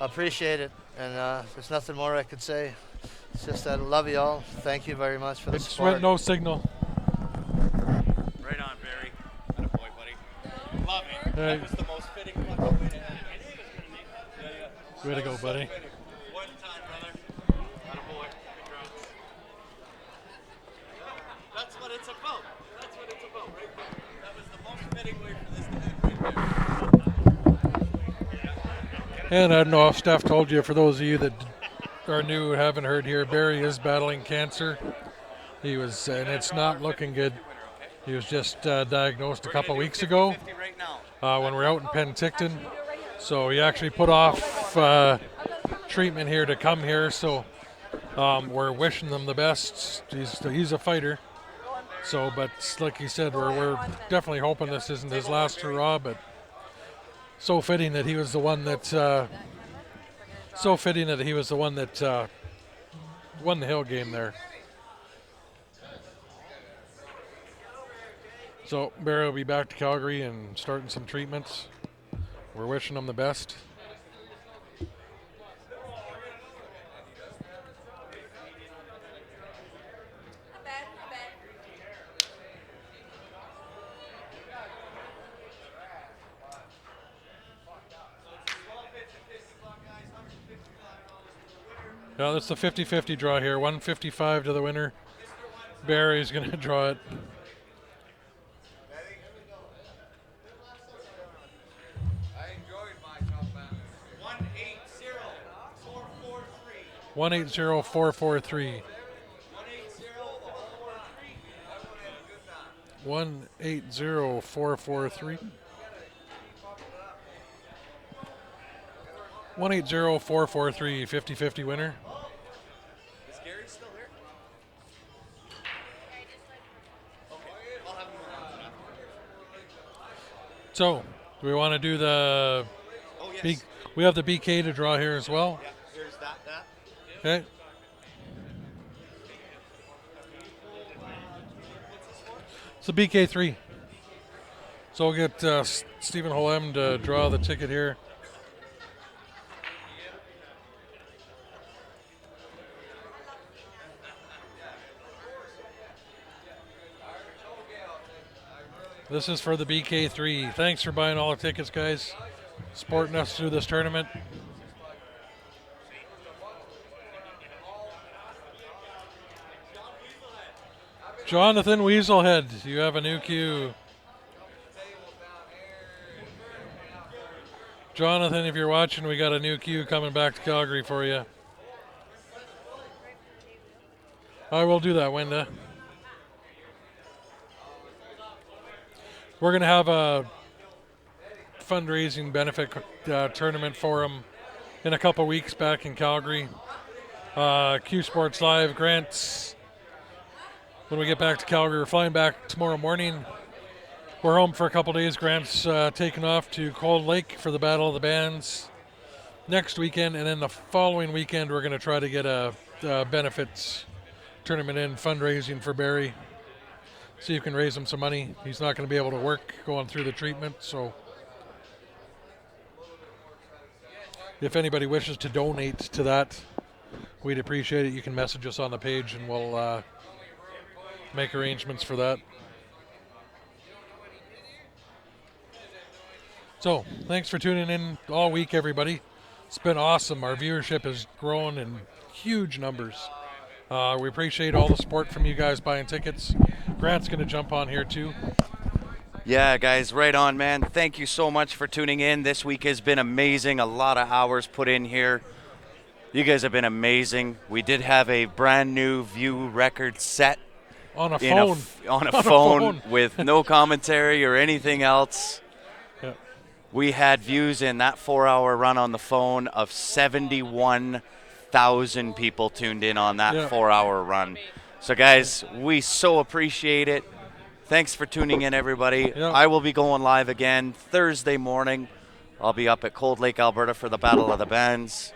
I appreciate it. And there's nothing more I could say. It's just that I love you all. Thank you very much for the Big support. sweat, no signal. Right on, Barry. Attaboy, buddy. Love it. Hey. That was the most fitting fucking win. Way to go, buddy. One time, brother. Attaboy. Congrats. That's what it's about. That's what it's about, right there. That was the most fitting way for this to happen right there. And I don't know if Steph told you, for those of you that are new and haven't heard here, Barry is battling cancer. He was, and it's not looking good. He was just diagnosed a couple weeks ago 50 right now. when we were out in Penticton. So he actually put off treatment here to come here. So We're wishing them the best. He's a fighter. So, but like he said, we're definitely hoping this isn't his last hurrah. But so fitting that he was the one that won the Hill game there. So Barry will be back to Calgary and starting some treatments. We're wishing him the best. Now that's the 50-50 draw here. 155 to the winner. Barry's going to draw it. I enjoyed my top man. 180443. 180-443. 180-443. 180-443, 50-50 winner. Is Gary still here? Okay, I'll have him around. So, do we want to do the... Oh, yes. We have the BK to draw here as well. Yeah, here's that. Okay. It's the BK3. So we'll get Stephen Holem to draw the ticket here. This is for the BK3. Thanks for buying all the tickets, guys. Supporting us through this tournament. Jonathan Weaselhead, you have a new cue. Jonathan, if you're watching, we got a new cue coming back to Calgary for you. I will do that, Wenda. We're going to have a fundraising benefit tournament for him in a couple weeks back in Calgary. Q Sports Live, Grant's, when we get back to Calgary, we're flying back tomorrow morning. We're home for a couple days. Grant's taking off to Cold Lake for the Battle of the Bands next weekend, and then the following weekend we're going to try to get a benefits tournament in, fundraising for Barry. See if we can raise him some money. He's not going to be able to work going through the treatment, so if anybody wishes to donate to that, we'd appreciate it. You can message us on the page and we'll make arrangements for that. So, thanks for tuning in all week, everybody. It's been awesome. Our viewership has grown in huge numbers. We appreciate all the support from you guys buying tickets. Grant's going to jump on here too. Yeah, guys, right on, man. Thank you so much for tuning in. This week has been amazing. A lot of hours put in here. You guys have been amazing. We did have a brand new view record set on a phone. On a phone with no commentary or anything else. Yeah. We had views in that 4-hour run on the phone of 71,000 people tuned in on that 4-hour run. So, guys, we so appreciate it. Thanks for tuning in, everybody. Yeah. I will be going live again Thursday morning. I'll be up at Cold Lake, Alberta for the Battle of the Bands.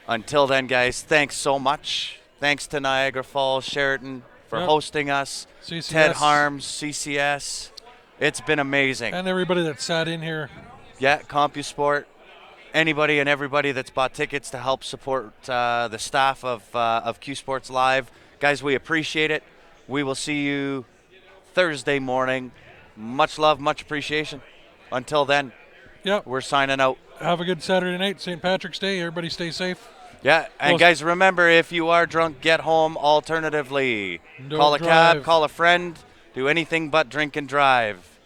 Until then, guys, thanks so much. Thanks to Niagara Falls, Sheraton for hosting us. CCS. Ted Harms, CCS. It's been amazing. And everybody that sat in here. Yeah, CompuSport. Anybody and everybody that's bought tickets to help support the staff of Q Sports Live. Guys, we appreciate it. We will see you Thursday morning. Much love, much appreciation. Until then, we're signing out. Have a good Saturday night, St. Patrick's Day. Everybody stay safe. Yeah, and guys, remember, if you are drunk, get home. Alternatively, Don't call a drive. cab, call a friend, do anything but drink and drive.